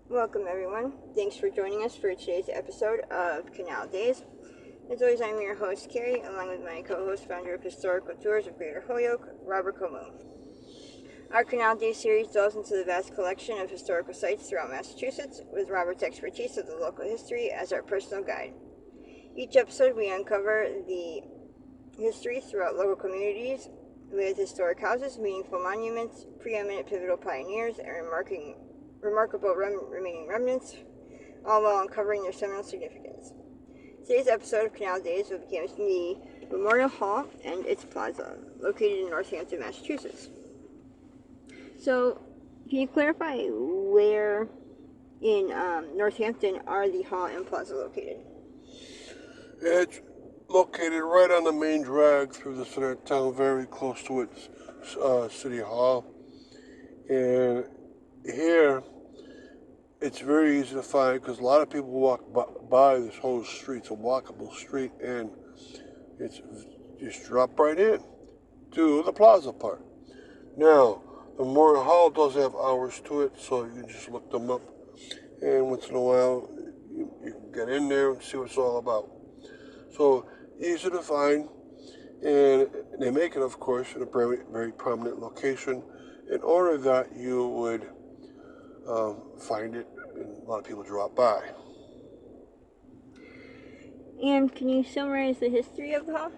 Welcome everyone. Thanks for joining us for today's episode of Canal Days. As always, I'm your host, Carrie, along with my co-host, founder of Historical Tours of Greater Holyoke, Robert Como. Our Canal Days series delves into the vast collection of historical sites throughout Massachusetts, with Robert's expertise of the local history as our personal guide. Each episode, we uncover the history throughout local communities with historic houses, meaningful monuments, preeminent pivotal pioneers, and remarkable remaining remnants, all while uncovering their seminal significance. Today's episode of Canal Days will begin with the Memorial Hall and its Plaza, located in Northampton, Massachusetts. So, can you clarify where in Northampton are the Hall and Plaza located? It's located right on the main drag through the center of town, very close to its city hall. And here, it's very easy to find because a lot of people walk by this whole street. It's a walkable street, and it's just drop right in to the plaza part. Now, the Memorial Hall does have hours to it, so you can just look them up, and once in a while, you can get in there and see what it's all about. So, easy to find, and they make it, of course, in a very, very prominent location in order that you would find it, and a lot of people drop by. And can you summarize the history of the hall?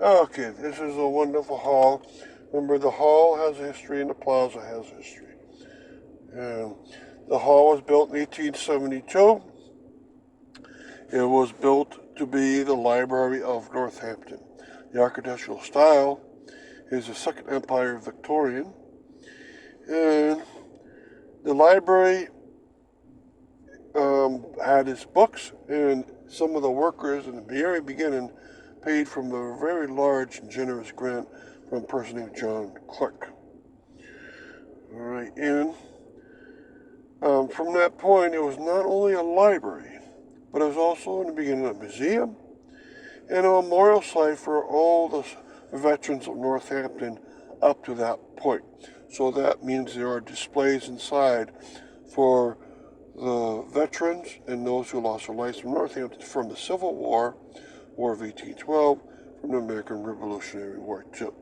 Okay, this is a wonderful hall. Remember, the hall has a history and the plaza has a history. And the hall was built in 1872. It was built to be the Library of Northampton. The architectural style is the Second Empire Victorian. And the library had its books, and some of the workers in the very beginning paid from a very large and generous grant from a person named John Clark. All right, and from that point, it was not only a library, but it was also in the beginning a museum and a memorial site for all the veterans of Northampton up to that point. So that means there are displays inside for the veterans and those who lost their lives from Northampton from the Civil War, War of 1812, from the American Revolutionary War too.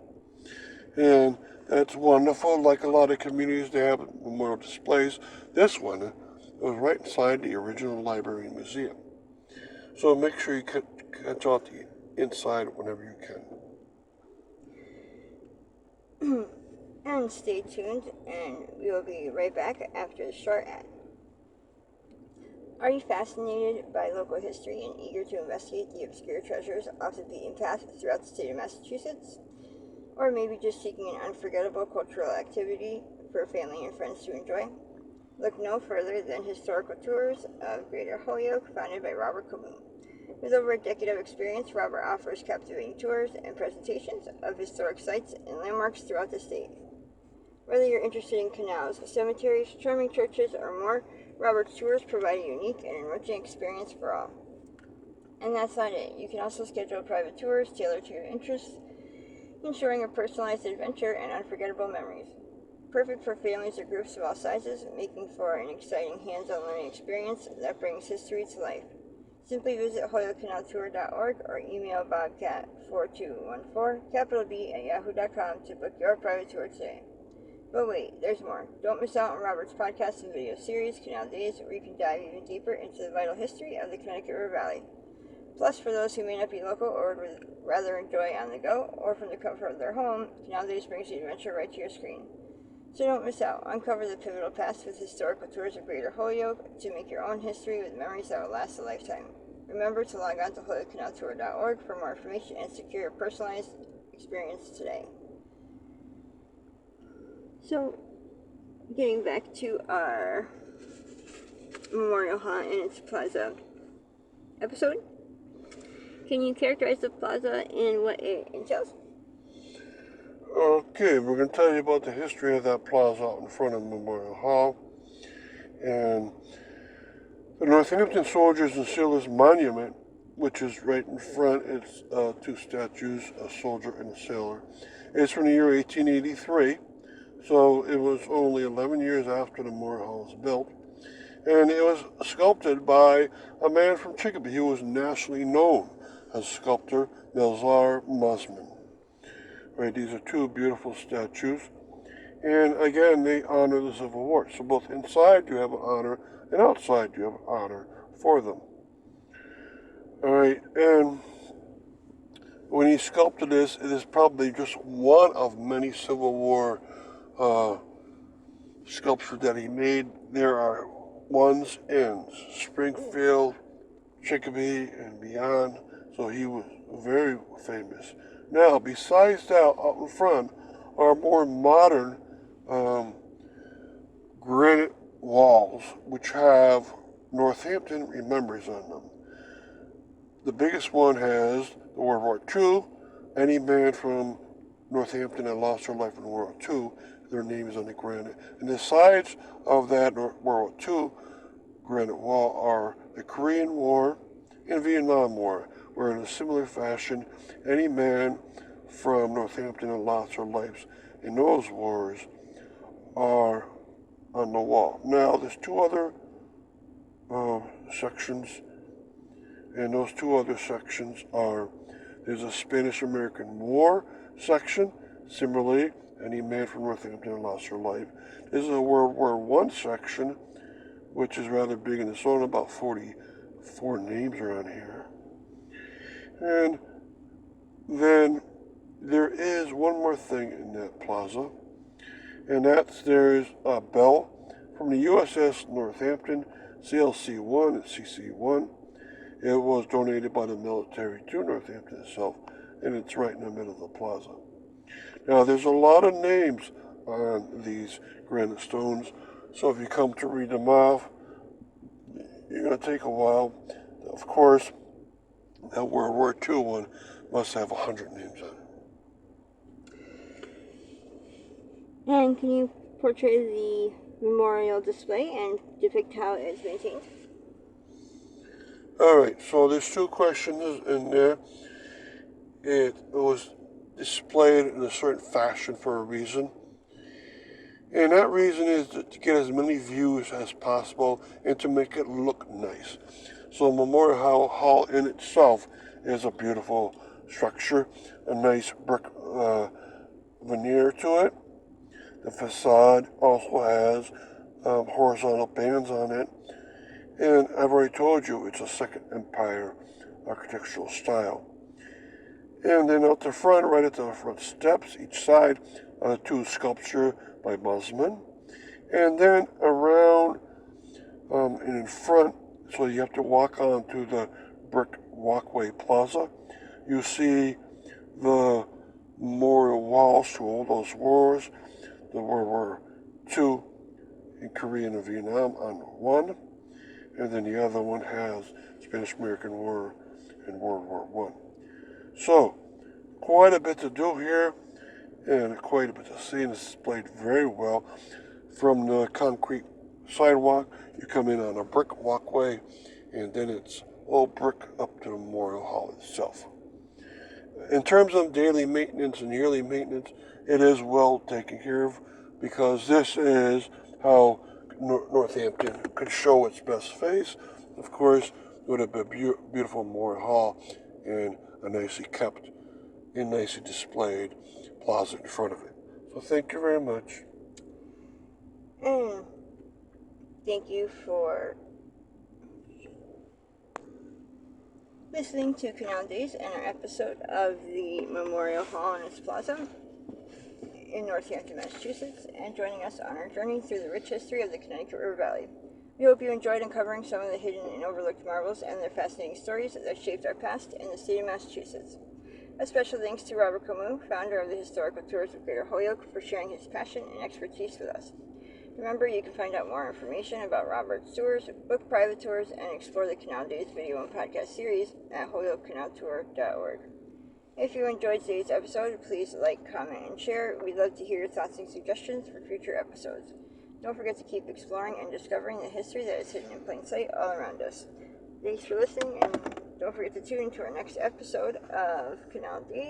And that's wonderful. Like a lot of communities, they have memorial displays. This one was right inside the original library and museum. So make sure you catch out the inside whenever you can. And stay tuned, and we will be right back after the short ad. Are you fascinated by local history and eager to investigate the obscure treasures off the beaten path throughout the state of Massachusetts? Or maybe just seeking an unforgettable cultural activity for family and friends to enjoy? Look no further than Historical Tours of Greater Holyoke, founded by Robert Como. With over a decade of experience, Robert offers captivating tours and presentations of historic sites and landmarks throughout the state. Whether you're interested in canals, cemeteries, charming churches, or more, Robert's tours provide a unique and enriching experience for all. And that's not it. You can also schedule private tours tailored to your interests, ensuring a personalized adventure and unforgettable memories. Perfect for families or groups of all sizes, making for an exciting hands-on learning experience that brings history to life. Simply visit holyokecanaltour.org or email bobcat4214, capital B, at yahoo.com to book your private tour today. But wait, there's more. Don't miss out on Robert's podcast and video series, Canal Days, where you can dive even deeper into the vital history of the Connecticut River Valley. Plus, for those who may not be local or would rather enjoy on the go or from the comfort of their home, Canal Days brings the adventure right to your screen. So don't miss out. Uncover the pivotal past with Historical Tours of Greater Holyoke to make your own history with memories that will last a lifetime. Remember to log on to holyokecanaltour.org for more information and secure your personalized experience today. So, getting back to our Memorial Hall and its Plaza episode, can you characterize the plaza and what it entails? Okay, we're going to tell you about the history of that plaza out in front of Memorial Hall. And the Northampton Soldiers and Sailors Monument, which is right in front, it's two statues, a soldier and a sailor. It's from the year 1883. So it was only 11 years after the Memorial Hall was built. And it was sculpted by a man from Chicopee who was nationally known as sculptor Melzar Musman. Right, these are two beautiful statues. And again, they honor the Civil War. So both inside you have an honor, and outside you have an honor for them. All right, and when he sculpted this, it is probably just one of many Civil War sculptures that he made. There are ones in Springfield, Chicopee, and beyond. So he was very famous. Now, besides that, up in front are more modern granite walls, which have Northampton remembers on them. The biggest one has the World War II. Any man from Northampton that lost their life in World War II, their name is on the granite. And the sides of that World War II granite wall are the Korean War and Vietnam War, where in a similar fashion, any man from Northampton that lost their lives in those wars are on the wall. Now, there's two other sections, and those two other sections are, there's a Spanish-American War section. Similarly, any man from Northampton lost their life. This is a World War I section, which is rather big, and it's only about 44 names around here. And then there is one more thing in that plaza, and that's there's a bell from the USS Northampton, CLC-1 and CC-1. It was donated by the military to Northampton itself, and it's right in the middle of the plaza. Now, there's a lot of names on these granite stones, so if you come to read them off, you're going to take a while. Of course, that World War II one must have 100 names on it. And can you portray the memorial display and depict how it's maintained? All right, so there's two questions in there. It was displayed in a certain fashion for a reason. And that reason is to get as many views as possible and to make it look nice. So Memorial Hall in itself is a beautiful structure, a nice brick veneer to it. The facade also has horizontal bands on it. And I've already told you it's a Second Empire architectural style. And then out the front, right at the front steps, each side are the two sculptures by Musman. And then around and in front, so you have to walk onto the brick walkway plaza, you see the memorial walls to all those wars, the World War II in Korea and Vietnam on one, and then the other one has Spanish-American War and World War I. So, quite a bit to do here, and quite a bit to see, and it's displayed very well. From the concrete sidewalk, you come in on a brick walkway, and then it's all brick up to the Memorial Hall itself. In terms of daily maintenance and yearly maintenance, it is well taken care of, because this is how Northampton could show its best face. Of course, with a beautiful Memorial Hall and a nicely kept and nicely displayed plaza in front of it. So thank you very much. And thank you for listening to Canal Days and our episode of the Memorial Hall and its plaza in Northampton, Massachusetts, and joining us on our journey through the rich history of the Connecticut River Valley. We hope you enjoyed uncovering some of the hidden and overlooked marvels and their fascinating stories that shaped our past in the state of Massachusetts. A special thanks to Robert Camus, founder of the Historical Tours of Greater Holyoke, for sharing his passion and expertise with us. Remember, you can find out more information about Robert's tours, book private tours, and explore the Canal Days video and podcast series at holyokecanaltour.org. If you enjoyed today's episode, please like, comment, and share. We'd love to hear your thoughts and suggestions for future episodes. Don't forget to keep exploring and discovering the history that is hidden in plain sight all around us. Thanks for listening, and don't forget to tune in to our next episode of Canal Days.